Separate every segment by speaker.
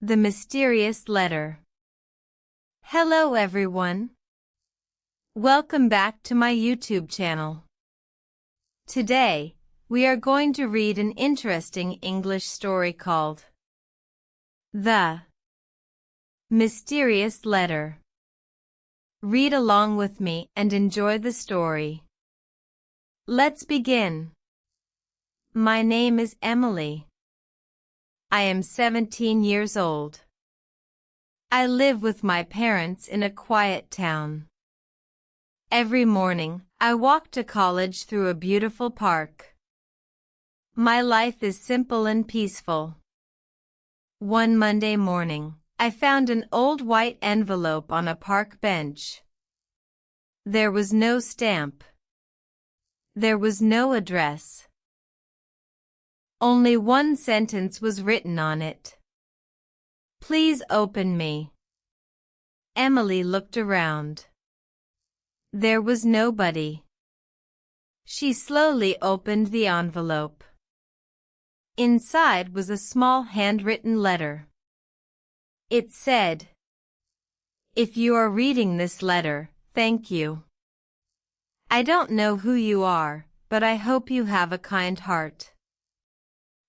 Speaker 1: The Mysterious Letter. Hello everyone. Welcome back to my YouTube channel. Today, we are going to read an interesting English story called The Mysterious Letter. Read along with me and enjoy the story. Let's begin. My name is Emily. I am 17 years old. I live with my parents in a quiet town. Every morning, I walk to college through a beautiful park. My life is simple and peaceful. One Monday morning, I found an old white envelope on a park bench. There was no stamp. There was no address. Only one sentence was written on it. Please open me. Emily looked around. There was nobody. She slowly opened the envelope. Inside was a small handwritten letter. It said, "If you are reading this letter, thank you. I don't know who you are, but I hope you have a kind heart.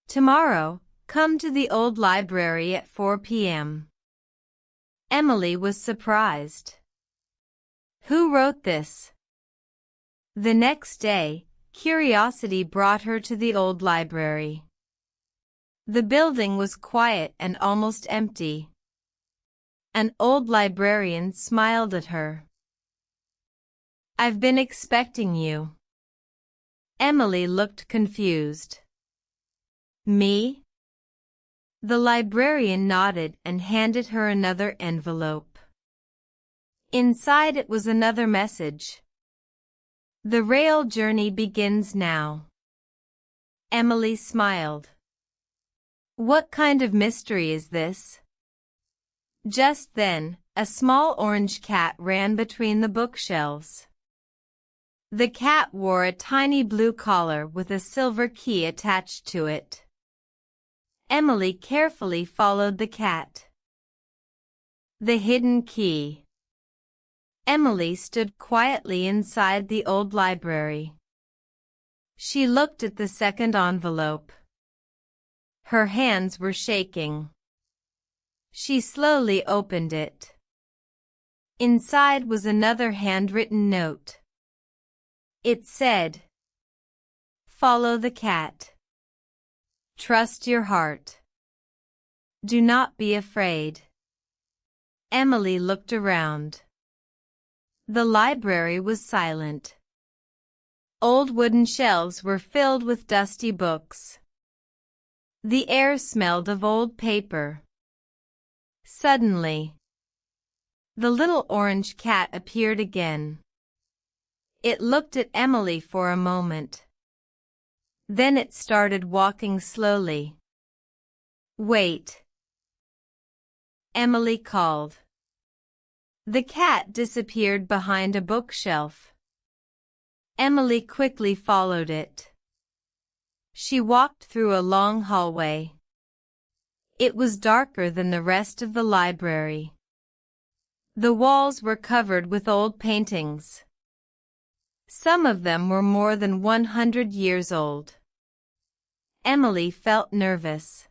Speaker 1: Tomorrow, come to the old library at 4 p.m. Emily was surprised. Who wrote this? The next day, curiosity brought her to the old library. The building was quiet and almost empty. An old librarian smiled at her. "I've been expecting you." Emily looked confused. "Me?" The librarian nodded and handed her another envelope. Inside it was another message. "The rail journey begins now." Emily smiled. What kind of mystery is this? Just then, a small orange cat ran between the bookshelves. The cat wore a tiny blue collar with a silver key attached to it. Emily carefully followed the cat. The hidden key. Emily stood quietly inside the old library. She looked at the second envelope. Her hands were shaking. She slowly opened it. Inside was another handwritten note. It said, "Follow the cat. Trust your heart. Do not be afraid." Emily looked around. The library was silent. Old wooden shelves were filled with dusty books. The air smelled of old paper. Suddenly, the little orange cat appeared again. It looked at Emily for a moment. Then it started walking slowly. "Wait," Emily called. The cat disappeared behind a bookshelf. Emily quickly followed it. She walked through a long hallway. It was darker than the rest of the library. The walls were covered with old paintings. Some of them were more than 100 years old. Emily felt nervous.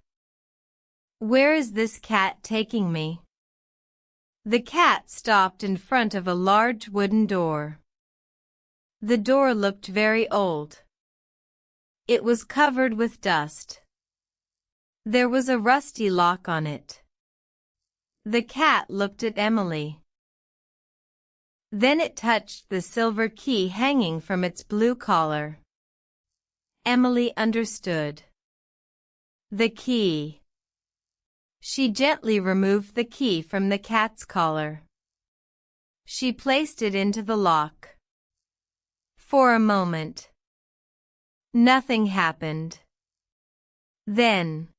Speaker 1: Where is this cat taking me? The cat stopped in front of a large wooden door. The door looked very old. It was covered with dust. There was a rusty lock on it. The cat looked at Emily. Then it touched the silver key hanging from its blue collar. Emily understood. The key. She gently removed the key from the cat's collar. She placed it into the lock. For a moment, nothing happened. Then,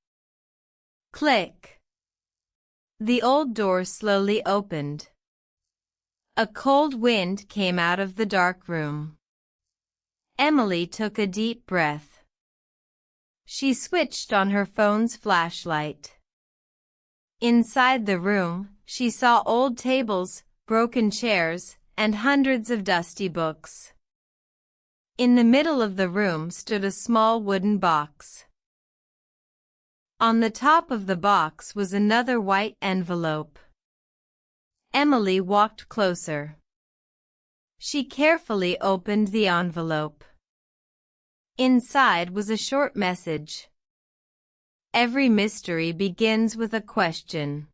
Speaker 1: click! The old door slowly opened. A cold wind came out of the dark room. Emily took a deep breath. She switched on her phone's flashlight. Inside the room, she saw old tables, broken chairs, and hundreds of dusty books. In the middle of the room stood a small wooden box. On the top of the box was another white envelope. Emily walked closer. She carefully opened the envelope. Inside was a short message. Every mystery begins with a question.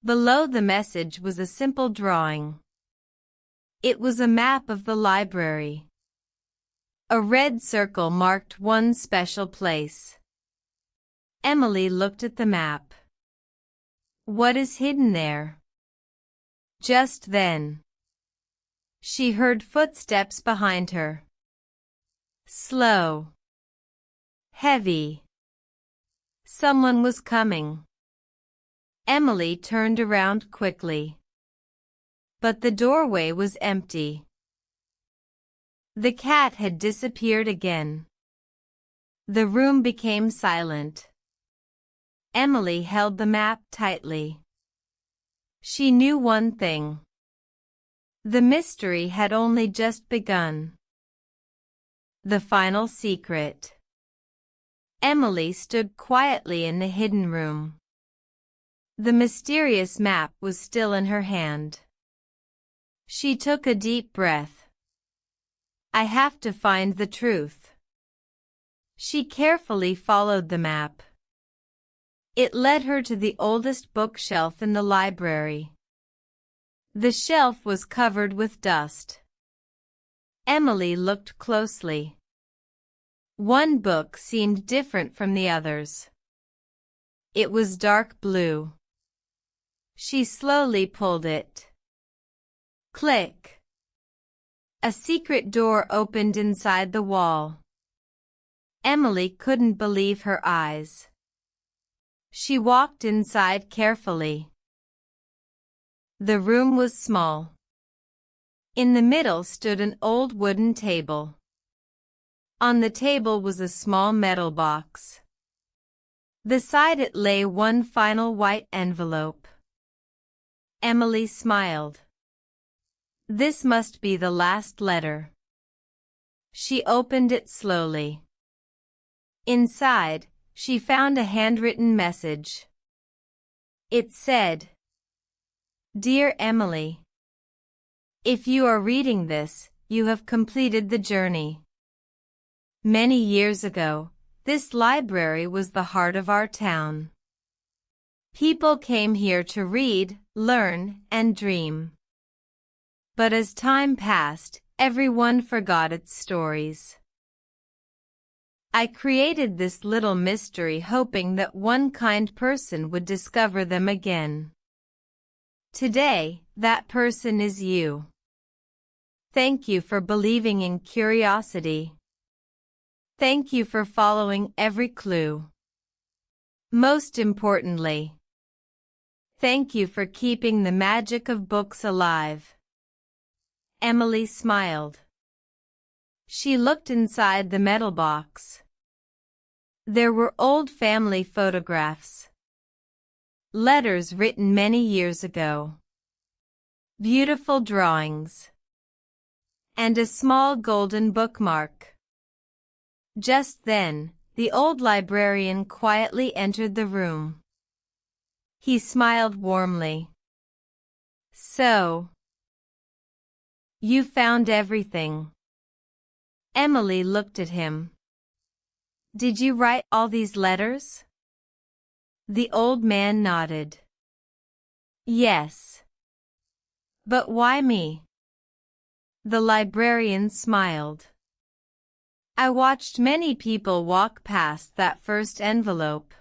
Speaker 1: Below the message was a simple drawing. It was a map of the library. A red circle marked one special place. Emily looked at the map. What is hidden there? Just then, she heard footsteps behind her. Slow. Heavy. Someone was coming. Emily turned around quickly. But the doorway was empty. The cat had disappeared again. The room became silent. Emily held the map tightly. She knew one thing. The mystery had only just begun. The final secret. Emily stood quietly in the hidden room. The mysterious map was still in her hand. She took a deep breath. I have to find the truth. She carefully followed the map. It led her to the oldest bookshelf in the library. The shelf was covered with dust. Emily looked closely. One book seemed different from the others. It was dark blue. She slowly pulled it. Click. A secret door opened inside the wall. Emily couldn't believe her eyes. She walked inside carefully. The room was small. In the middle stood an old wooden table. On the table was a small metal box. Beside it lay one final white envelope. Emily smiled. This must be the last letter. She opened it slowly. Inside, she found a handwritten message. It said, Dear Emily, if you are reading this, you have completed the journey. Many years ago, this library was the heart of our town. People came here to read, learn, and dream. But as time passed, everyone forgot its stories. I created this little mystery hoping that one kind person would discover them again. Today, that person is you. Thank you for believing in curiosity. Thank you for following every clue. Most importantly, thank you for keeping the magic of books alive. Emily smiled. She looked inside the metal box. There were old family photographs. Letters written many years ago. Beautiful drawings. And a small golden bookmark. Just then, the old librarian quietly entered the room. He smiled warmly. So, you found everything. Emily looked at him. Did you write all these letters? The old man nodded. Yes. But why me? The librarian smiled. I watched many people walk past that first envelope.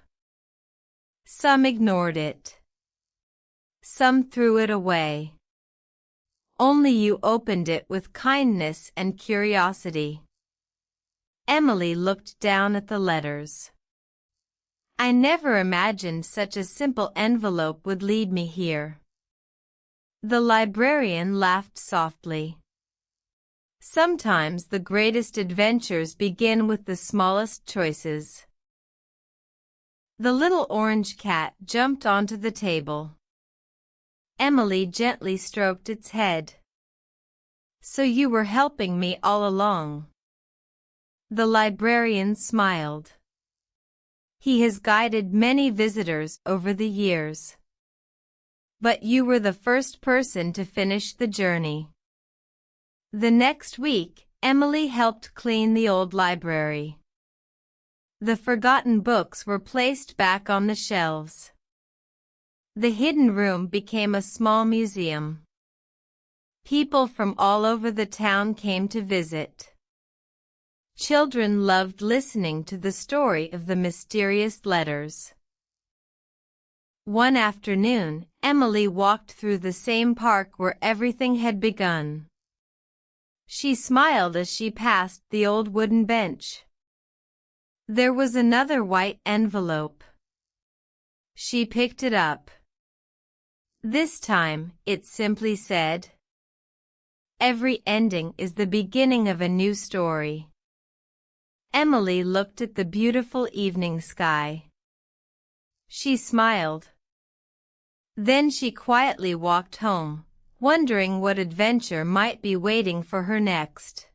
Speaker 1: Some ignored it. Some threw it away. Only you opened it with kindness and curiosity. Emily looked down at the letters. I never imagined such a simple envelope would lead me here. The librarian laughed softly. Sometimes the greatest adventures begin with the smallest choices. The little orange cat jumped onto the table. Emily gently stroked its head. "So you were helping me all along." The librarian smiled. "He has guided many visitors over the years. But you were the first person to finish the journey." The next week, Emily helped clean the old library. The forgotten books were placed back on the shelves. The hidden room became a small museum. People from all over the town came to visit. Children loved listening to the story of the mysterious letters. One afternoon, Emily walked through the same park where everything had begun. She smiled as she passed the old wooden bench. There was another white envelope. She picked it up. This time, it simply said, "Every ending is the beginning of a new story." Emily looked at the beautiful evening sky. She smiled. Then she quietly walked home, wondering what adventure might be waiting for her next.